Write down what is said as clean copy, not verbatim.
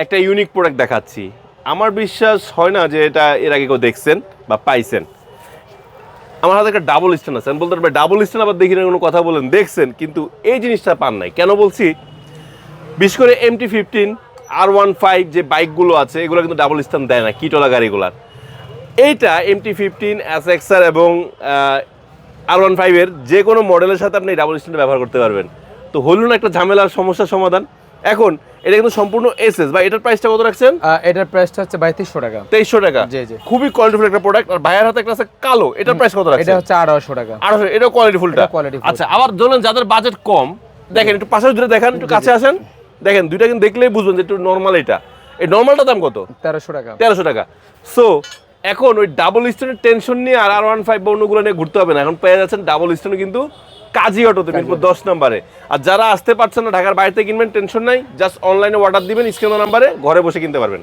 একটা unique product দেখাচ্ছি। আমার বিশ্বাস হয় না যে এটা এর আগে কেউ দেখছেন বা পাইছেন। আমার হাতে একটা ডাবল স্ট্যান্ড আছে। আমি বলতে পারবো ডাবল স্ট্যান্ড আবার দেখি না কোনো কথা বলেন, দেখছেন কিন্তু এই জিনিসটা পান নাই। কেন বলছি? বিশেষ করে MT-15 R15 যে বাইকগুলো আছে এগুলো কিন্তু ডাবল স্ট্যান্ড দেয় না কিটোলা গাড়িগুলার। এইটা MT-15 SXR এবং R15 এর যে কোনো মডেলের সাথে আপনি ডাবল স্ট্যান্ড ব্যবহার করতে পারবেন। তো হলো না একটা ঝামেলার সমস্যার সমাধান। এখন এটা কিন্তু সম্পূর্ণ এসএস বা এটার প্রাইসটা কত রাখছেন? এটার প্রাইসটা হচ্ছে ৩২০০ টাকা। 2300 টাকা। জি জি, খুবই কোয়ালিটিফুল একটা প্রোডাক্ট। আর ভাইয়ের হাতে একটা আছে কালো, এটার প্রাইস কত রাখছেন? এটা হচ্ছে ২৮০০ টাকা। 1800, এটাও কোয়ালিটিফুলটা। আচ্ছা, আবার ধরুন যাদের বাজেট কম, দেখেন একটু পাশে দূরে দেখান, একটু কাছে আসেন, দেখেন দুইটা কিন্তু দেখলেই বুঝবেন যে একটু নরমাল। এটা এই নরমালটার দাম কত? ১৩০০ টাকা। 1300 টাকা। সো এখন ওই ডাবল স্টোনের টেনশন নিয়ে আর R15 বা অন্যগুলো নিয়ে ঘুরতে হবে না। এখন পেয়ে যাচ্ছেন ডাবল স্টোনে কিন্তু কাজী অটোতে মিরপুর 10 নম্বরে। আর যারা আসতে পারছেন না, ঢাকার বাইরে থেকে কিনবেন, টেনশন নাই, জাস্ট অনলাইনে অর্ডার দিবেন স্ক্রিন নাম্বারে, ঘরে বসে কিনতে পারবেন।